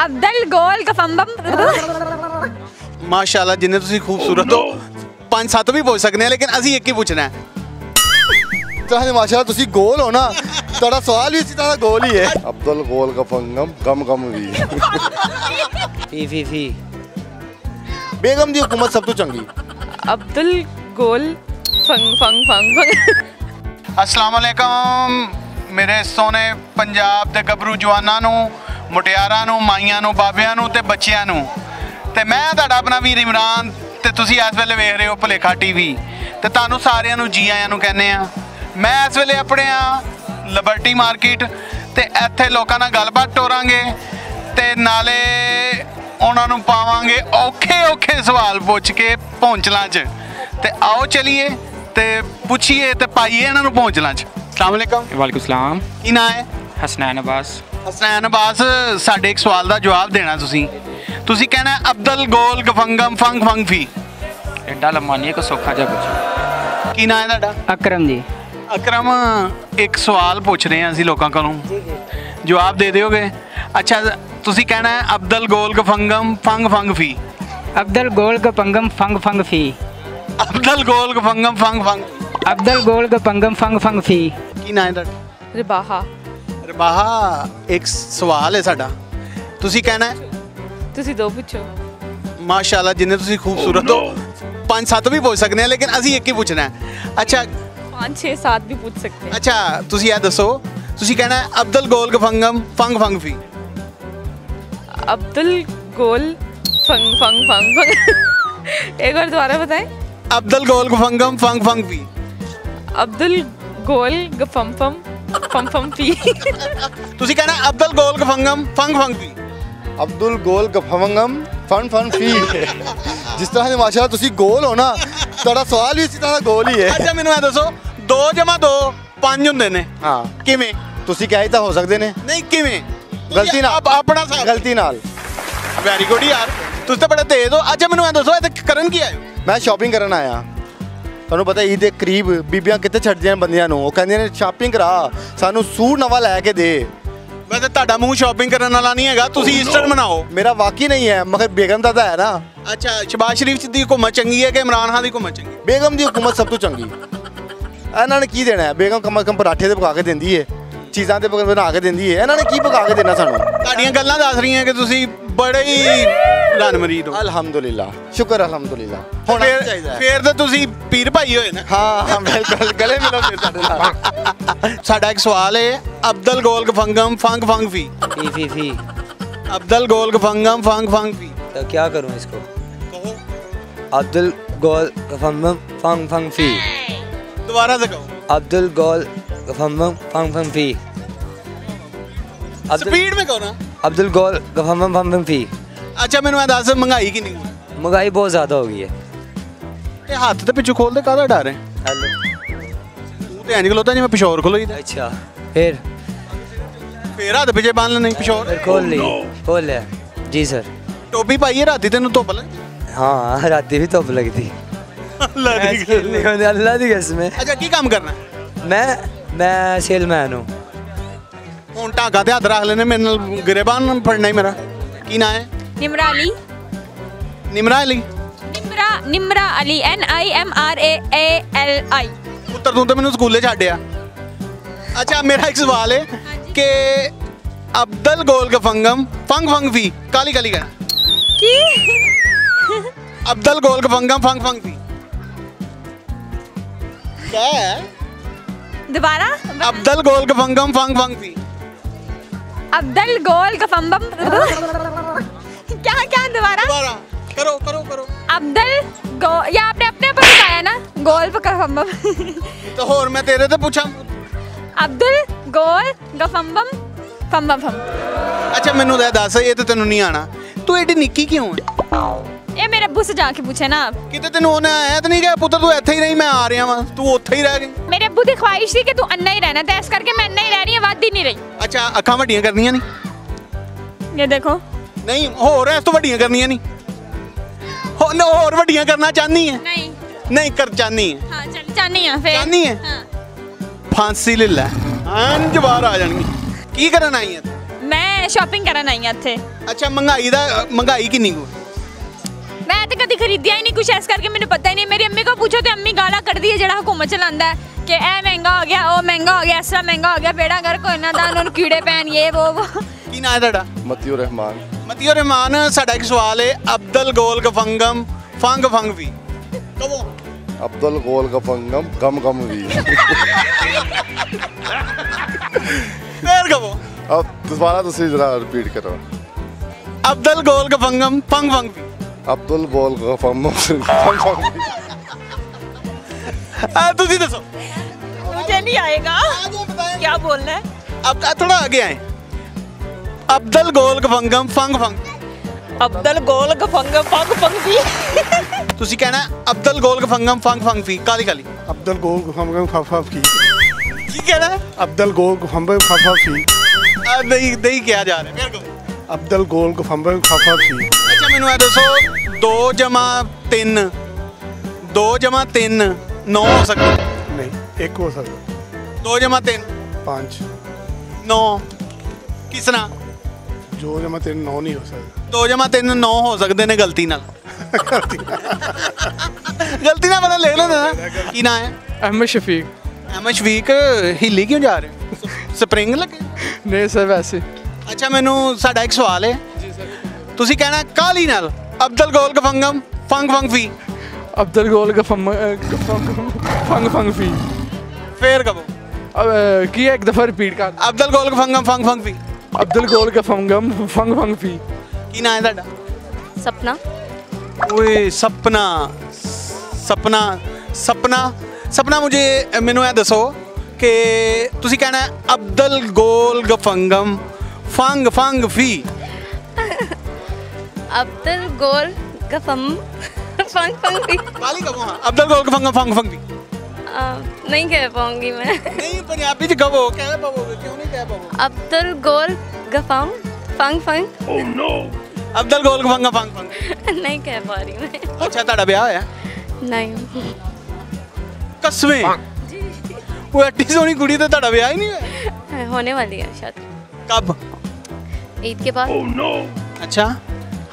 अब्दुल गोल गफम्बम। माशाल्लाह जिन्ने तुसी खूबसूरत हो 5-7 भी पूछ सकने हैं लेकिन असी एक ही पूछना है। माशाल्लाह तुसी गोल हो ना, थोड़ा सवाल भी इसी तरह गोल ही है। अब्दुल गोल गफंगम गम गम भी फी बेगम दी हुकूमत सब तो चंगी। अब्दुल गोल फंग फंग फंग फंग। अस्सलाम वालेकुम मेरे सोने पंजाब दे गबरू जवानां नू, मुटियारां नू, माइयां नू, बाबियां नू ते बच्चियां नू। ते मैं तुहाडा अपना वीर इमरान ते तुसी इस वेले वेख रहे हो भुलेखा टीवी ते तुहानू सारियां नू जी आयां नू कहने आ। मैं इस वेले अपने लिबर्टी मार्केट ते इत्थे लोकां नाल गलबात टोरांगे ते नाले उन्हां नू पावांगे औखे औखे सवाल पुछ के पहुंचलां च। ते आओ चलिए ते पुछिए ते पाइए इन्हां नू पहुंचलां च। अस्सलाम वालेकुम। वालेकुम सलाम। की नाम है? हसनैन अब्बास। हसनैन अब्बास साडे एक सवाल का जवाब देना तुसी कहना है अब्दुल गोल गफंगम फंग फंग फी। एडा लम्मा नहीं है को सौखा जा पूछो। की नाम है तुहाडा? अकरम जी। अकरम एक सवाल पूछ रहे हैं असी लोगों को, जवाब दे दोगे? अच्छा तुसी कहना है अब्दुल गोल गफंगम फंग फंग फी। अब्दुल गोल गफंगम फंग फंग फी। अब्दुल गोल गफंगम फंग फंग। अब्दुल गोल गफंगम फंग फंग फी। की नाम है तुहाडा? रिबाहा। रिबाहा एक सवाल है साडा, तुसी कहना है तुसी दो पूछो। माशाल्लाह जिन्ने तुसी खूबसूरत हो 5-7 भी पूछ सकने हैं लेकिन असी एक ही पूछना है। अच्छा 5-6-7 भी पूछ सकते हैं। अच्छा तुसी यह दसो, तुसी कहना है अब्दुल गोल गफंगम फंग फंग फी। अब्दुल गोल फंग फंग फंग फंग। एक बार दोबारा बताएं। अब्दुल गोल गफंगम फंग फंग फी। अब्दुल गोल गफम फम फम फम फी। तुसी कहना है अब्दुल गोल गफंगम फंग फंग फी। अब्दुल गोल गफंगम फन फन फी। जिस तरह से माशाल्लाह तुसी गोल हो ना, थोड़ा सवाल भी इसी तरह गोल ही है। अच्छा मैनू दसो 2 + 2 5 हुंदे ने। हाँ किवें? तुसी क्या ही तो हो सकते ने। नहीं किवें? गलती नाल। अपना सा गलती नाल। वेरी गुड यार, तुस तो बड़े तेज हो। अच्छा मैनू दसो इत्थे करन की आए हो? मैं शॉपिंग करन आया। ਤੁਹਾਨੂੰ ਪਤਾ ਈਦ ਦੇ ਕਰੀਬ ਬੀਬੀਆਂ ਕਿੱਥੇ ਛੱਡਦੀਆਂ ਬੰਦਿਆਂ ਨੂੰ, ਉਹ ਕਹਿੰਦੀਆਂ ਨੇ ਸ਼ਾਪਿੰਗ ਕਰਾ, ਸਾਨੂੰ ਸੂਟ ਨਵਾਂ ਲੈ ਕੇ ਦੇ। ਵੈਸੇ ਤੁਹਾਡਾ ਮੂੰਹ ਸ਼ਾਪਿੰਗ ਕਰਨ ਵਾਲਾ ਨਹੀਂ ਹੈਗਾ, ਤੁਸੀਂ ਈਸਟਰ ਮਨਾਓ। ਮੇਰਾ ਵਾਕਈ ਨਹੀਂ ਹੈ, ਮਗਰ ਬੇਗਮ ਦਾ ਤਾਂ ਹੈ ਨਾ। ਅੱਛਾ ਸ਼ਬਾਜ਼ ਸ਼ਰੀਫ ਦੀ ਹੁਕੂਮਤ ਚੰਗੀ ਹੈ ਕਿ ਇਮਰਾਨ ਖਾਨ ਦੀ ਹੁਕੂਮਤ ਚੰਗੀ? ਬੇਗਮ ਦੀ ਹੁਕੂਮਤ ਸਭ ਤੋਂ ਚੰਗੀ। ਇਹਨਾਂ ਨੇ ਕੀ ਦੇਣਾ ਹੈ? ਬੇਗਮ ਕਮ ਕਮ ਪਰਾਠੇ ਦੇ ਪਕਾ ਕੇ ਦਿੰਦੀ ਹੈ, ਚੀਜ਼ਾਂ ਤੇ ਬਣਾ ਕੇ ਦਿੰਦੀ ਹੈ, ਇਹਨਾਂ ਨੇ ਕੀ ਪਕਾ ਕੇ ਦੇਣਾ ਸਾਨੂੰ? ਤੁਹਾਡੀਆਂ ਗੱਲਾਂ ਦੱਸ ਰਹੀਆਂ ਕਿ ਤੁਸੀਂ ਬੜੇ ਹੀ ਰਨਮਰੀਦ ਹੋ। ਅਲਹਮਦੁਲਿਲਾ, ਸ਼ੁਕਰ ਅਲਹਮਦੁਲਿਲਾ। ਹੁਣ ਫੇਰ ਤਾਂ ਤੁਸੀਂ ਪੀਰ ਭਾਈ ਹੋਏ ਨਾ। ਹਾਂ ਬਿਲਕੁਲ, ਗਲੇ ਮਿਲੋ ਫਿਰ ਸਾਡੇ ਨਾਲ। ਸਾਡਾ ਇੱਕ ਸਵਾਲ ਹੈ ਅਬਦੁਲ ਗੋਲ गफंगम फंग फंग फी। फी। अब्दुल गोल गफंगम फंग फंग फी। तो क्या करूँ इसको? अब्दुल गोल गफंगम फंग फंग फी। दोबारा से कहो। अब्दुल गोल गफंगम फंग फंग फी। स्पीड में कहो ना। अब्दुल गोल गफंगम फंग फंग फी। अच्छा मैनू दस महंगाई कितनी? महंगाई बहुत ज़्यादा हो गई है। ये हाथ ते पिछू खोल दे, काहदा डर है? हेलो। तू ते इंज खलोता जिवें पिशोर खलोई दा। अच्छा फिर हाथ पिछे बांध लेने पिशोर। फिर खोल ली। खोल लिया जी सर। टोपी पाई है राती तेन धुप लग? हाँ राती भी धुप लगती। अल्लाह दी कसम। अच्छा की काम करना? मैं सेलमैन हूँ। हुण ढाका ते हथ रख लेने, मेरे नाल गिरेबान फड़ना ही मेरा। की नाम है? निमरा अली। निमरा अली? निमरा अली NIMRAALI। पुत्तर तू तो मैनू स्कूले छड्डिया। अच्छा मेरा एक सवाल है कि अब्दुल गोल गफंगम फंग फंग फी काली काली कहना की? अब्दुल गोल गफंगम फंग फंग फी क्या है? दोबारा। अब्दुल गोल गफंगम फंग फंग फी। अब्दुल गोल गफंगम क्या क्या? दोबारा करो करो करो। अब्दुल गो या आपने अपने पर बताया ना गोल गफंगम। तो होर मैं तेरे ते पूछा। अब्दुल गोल गफंगम फम फम। अच्छा मैनू दस, ये तो तेनू नहीं आना, तू एडी निक्की क्यों है? ये मेरे अब्बू से जाके पूछे ना। किते तेनू उन्हें आया तो नहीं गया पुत्र तू इत्थे ही रही, मैं आ रहा वां, तू उत्थे ही रह गई। मेरे अब्बू की ख्वाहिश थी कि तू अन्ना ही रहना, तो इस करके मैं अन्ना ही रह रही हूं, वध ही नहीं रही। अच्छा अखां वड्डियां करनियां नहीं? ये देखो। नहीं होर इस तो वड्डियां करनियां नहीं? होर वड्डियां करना चाहनी है? नहीं नहीं कर चाहनी है। हाँ चल चाहनी है फिर। चाहनी है? हाँ। फांसी ले लै, अंज बाहर आ जाएंगी। की करन आई है? मैं ਸ਼ਾਪਿੰਗ ਕਰਨ ਆਈ ਹਾਂ ਇੱਥੇ। ਅੱਛਾ महंगाई किन्नी को मैं तो कभी खरीदिया ही नहीं कुछ, इस करके मैंने पता ही नहीं। मेरी अम्मी को पूछो तो अम्मी गाला कढ़दी है ਜਿਹੜਾ हुकूमत चलाता है कि ए महंगा हो गया, वो महंगा हो गया, इस तरह महंगा हो गया, बेड़ा घर को इन्ना दा उन्होंने कीड़े पैन ये वो की नाम है ਤੁਹਾਡਾ? मतियो रहमान। ਮਤੀਓ ਰਹਿਮਾਨ, ਸਾਡਾ ਇੱਕ ਸਵਾਲ ਹੈ ਅਬਦੁਲ ਗੋਲ ਗਫੰਗਮ ਫੰਗ ਫੰਗ ਵੀ ਕਹੋ। अब्दुल गोल गफंगम गम गम वी। ਫੇਰ ਕਹੋ। अब दोबारा तुसी जरा रिपीट करो। ਅਬਦੁਲ ਗੋਲ ਗਫੰਗਮ ਫੰਗ ਫੰਗ ਵੀ। अब्दुल गोल गफंगम गम गम वी। ਤੁਸੀਂ ਦੱਸੋ। मुझे नहीं आएगा, क्या बोलना है? अब थोड़ा आगे आए। अब्दुल गोल गफंगम फंग फंग। अब्दुल गोल गफंगम फंग फंग भी। ਤੁਸੀਂ ਕਹਿਣਾ ਅਬਦੁਲ ਗੋਲ ਗਫੰਗਮ ਫੰਗ ਫੰਗ ਫੀ ਕਾਲੀ ਕਾਲੀ। अब्दुल गोल गफंगम फफा फी। ਕੀ ਕਹਿਣਾ? अब्दुल गोल गफंगम फफा फी। ਨਹੀਂ ਨਹੀਂ ਕਿਹਾ ਜਾ ਰਿਹਾ। ਫੇਰ ਕਹੋ। अब्दुल गोल गफंगम फफा फी। ਅੱਛਾ ਮੈਨੂੰ ਇਹ ਦੱਸੋ 2 ਜਮਾ 3 2 ਜਮਾ 3 9 ਹੋ ਸਕਦਾ? नहीं एक हो सकता 2 ਜਮਾ 3 5। 9 ਕਿਸ ਤਰ੍ਹਾਂ? जो जमा तेरे 9 नहीं हो सकता। 2 ਜਮਾ 3 9 ਹੋ ਸਕਦੇ ਨੇ ਗਲਤੀ ਨਾਲ। ਗਲਤੀ ਨਾਲ ਪਤਾ ਲਿਖ ਲੈਂਦੇ ਨਾ। ਕੀ ਨਾਂ ਹੈ? अहमद शफीक। ਅਹਿਮਦ ਸ਼ਫੀਕ ਹਿੱਲੀ ਕਿਉਂ ਜਾ ਰਹੇ? ਸਪਰਿੰਗ ਲੱਗੇ? नहीं सर वैसे। ਅੱਛਾ ਮੈਨੂੰ ਸਾਡਾ ਇੱਕ ਸਵਾਲ ਹੈ। ਤੁਸੀਂ ਕਹਿਣਾ ਕਾਲੀ ਨਾਲ ਅਬਦੁਲ ਗੋਲ ਗਫੰਗਮ ਫੰਗ ਫੰਗ ਫੀ। अब्दुल गोल फंग फंग फी। ਫੇਰ ਕਹੋ। अब की एक दफा रिपीट कर। ਅਬਦੁਲ ਗੋਲ ਗਫੰਗਮ ਫੰਗ ਫੰਗ ਫੀ। अब्दुल गोल फंगम फंग फंग फी। ਕੀ ਨਾਂ ਹੈ ਤੁਹਾਡਾ? सपना। ਓਏ ਸਪਨਾ ਸਪਨਾ ਸਪਨਾ ਸਪਨਾ ਮੁਝੇ ਮੈਨੂੰ ਇਹ ਦੱਸੋ ਕਿ ਤੁਸੀਂ ਕਹਿਣਾ ਅਬਦੁਲ ਗੋਲ ਗਫੰਗਮ ਫੰਗ ਫੰਗ ਫੀ। अब्दुल गोल गफम फंग फंग भी। ਕਾਲੀ ਕਹੋ। ਹਾਂ ਅਬਦੁਲ ਗੋਲ ਗਫੰਗਮ ਫੰਗ ਫੰਗ ਫੀ। नहीं कह पाऊंगी मैं। ਨਹੀਂ ਪੰਜਾਬੀ ਚ ਕਹੋ। ਕਹਿ ਪਾਵੋਗੇ ਕਿਉਂ ਨਹੀਂ ਕਹਿ ਪਾਵੋਗੇ? अब्दुल गोल गफम फंग फंग। ਅਬਦੁਲ ਗੋਲ ਗਫੰਗਮ ਫੰਗ ਫੰਗ। नहीं कह पा रही मैं। ਅੱਛਾ ਤੁਹਾਡਾ ਵਿਆਹ ਹੋਇਆ? नहीं। ਕਸਵੇਂ? ਉਹ ਐਡੀ ਸੋਹਣੀ ਕੁੜੀ ਤੇ ਤੁਹਾਡਾ ਵਿਆਹ ਹੀ ਨਹੀਂ ਹੋਇਆ? होने वाली है शादी ਕਬ? ईद के बाद। ਅੱਛਾ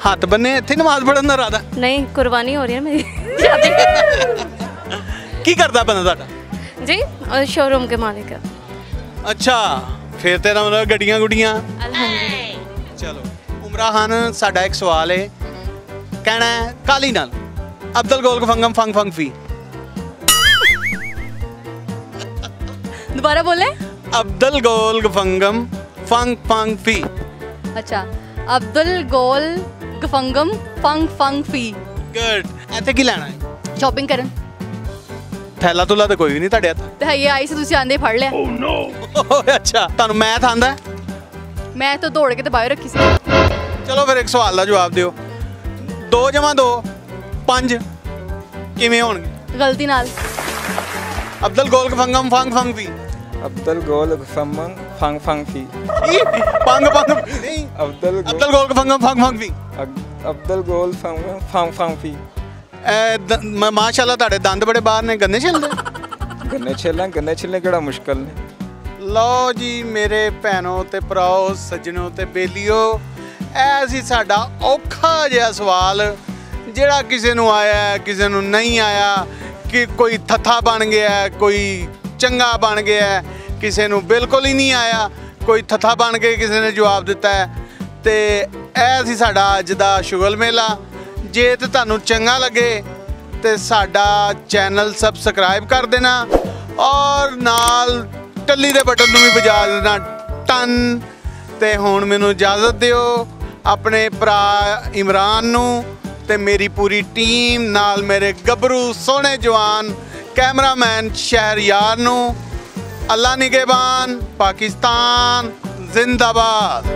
ਹੱਥ ਬੰਨੇ ਇੱਥੇ ਨਮਾਜ਼ ਪੜਨ ਦਾ ਇਰਾਦਾ? नहीं कुर्बानी हो रही है मेरी शादी। ਕੀ ਕਰਦਾ ਬੰਦਾ ਤੁਹਾਡਾ? जी और शोरूम के मालिक है। ਅੱਛਾ ਫਿਰ ਤੇਰਾ ਮਤਲਬ ਗੱਡੀਆਂ ਗੁੱਡੀਆਂ। अल्हम्दुलिल्लाह। ਚਲੋ ਉਮਰਾ ਖਾਨ ਸਾਡਾ ਇੱਕ ਸਵਾਲ ਹੈ। ਕਹਿਣਾ ਹੈ ਕਾਲੀ ਨਾਲ ਅਬਦੁਲ ਗੋਲ ਗਫੰਗਮ ਫੰਗ ਫੰਗ ਫੀ। दोबारा बोले? ਅਬਦੁਲ ਗੋਲ ਗਫੰਗਮ ਫੰਗ ਫੰਗ ਫੀ। अच्छा अब्दुल गोल गफंगम फंग फंग फी। ਗੁੱਡ। ਇੱਥੇ ਕੀ ਲੈਣਾ ਹੈ? शॉपिंग करन ਥੈਲਾ ਤੁਲਾ ਤਾਂ ਕੋਈ ਵੀ ਨਹੀਂ ਤੁਹਾਡੇ ਹੱਥ। ਤੇ ਇਹ ਆਈ ਸੀ ਤੁਸੀਂ ਆਂਦੇ ਫੜ ਲਿਆ। ਓਏ ਅੱਛਾ ਤੁਹਾਨੂੰ ਮੈਥ ਆਂਦਾ? ਮੈਂ ਤਾਂ ਦੌੜ ਕੇ ਤੇ ਬਾਹਰ ਰੱਖੀ ਸੀ। ਚਲੋ ਫਿਰ ਇੱਕ ਸਵਾਲ ਦਾ ਜਵਾਬ ਦਿਓ। 2 ਜਮਾ 2 5 ਕਿਵੇਂ ਹੋਣਗੇ? ਗਲਤੀ ਨਾਲ। ਅਬਦੁਲ ਗੋਲ ਗਫੰਗਮ ਫੰਗ ਫੰਗ ਫੀ। अब्दुल गोल गफंगम फंग फंग फी। ਕੀ ਪੰਗ ਪੰਗ ਨਹੀਂ अब्दुल ਅਬਦੁਲ ਗੋਲ ਗਫੰਗਮ ਫੰਗ ਫੰਗ ਫੀ। अब्दुल गोल फंग फंग फी। ਮਾਸ਼ਾਅੱਲਾ ਤੁਹਾਡੇ ਦੰਦ ਬੜੇ ਬਾਹਰ ਨੇ। ਗੰਨੇ ਛਿਲਦੇ? गन्ने छिलने केड़ा मुश्किल ने। ਲਓ ਜੀ ਮੇਰੇ ਭੈਣੋ ਤੇ ਭਰਾਓ ਸੱਜਣੋ ਤੇ ਬੇਲੀਓ ਇਹ ਸੀ ਸਾਡਾ ਔਖਾ ਜਿਹਾ ਸਵਾਲ ਜਿਹੜਾ ਕਿਸੇ ਨੂੰ ਆਇਆ ਕਿਸੇ ਨੂੰ ਨਹੀਂ ਆਇਆ ਕਿ ਕੋਈ ਥੱਥਾ ਬਣ ਗਿਆ ਕੋਈ ਚੰਗਾ ਬਣ ਗਿਆ ਕਿਸੇ ਨੂੰ ਬਿਲਕੁਲ ਹੀ ਨਹੀਂ ਆਇਆ ਕੋਈ ਥੱਥਾ ਬਣ ਕੇ ਕਿਸੇ ਨੇ ਜਵਾਬ ਦਿੱਤਾ ਹੈ ਤੇ ਇਹ ਸੀ ਸਾਡਾ ਅੱਜ ਦਾ ਸ਼ੁਗਲ ਮੇਲਾ। ਜੇ ਤੇ ਤੁਹਾਨੂੰ ਚੰਗਾ ਲੱਗੇ ਤੇ ਸਾਡਾ ਚੈਨਲ ਸਬਸਕ੍ਰਾਈਬ ਕਰ ਦੇਣਾ ਔਰ ਨਾਲ ਟੱਲੀ ਦੇ ਬਟਨ ਨੂੰ ਵੀ ਵਜਾ ਦੇਣਾ ਟਨ। ਤੇ ਹੁਣ ਮੈਨੂੰ ਇਜਾਜ਼ਤ ਦਿਓ ਆਪਣੇ ਭਰਾ ਇਮਰਾਨ ਨੂੰ ਤੇ ਮੇਰੀ ਪੂਰੀ ਟੀਮ ਨਾਲ ਮੇਰੇ ਗੱਭਰੂ ਸੋਹਣੇ ਜਵਾਨ कैमरामैन शहरयार नू। अल्लाह निगहबान। पाकिस्तान जिंदाबाद।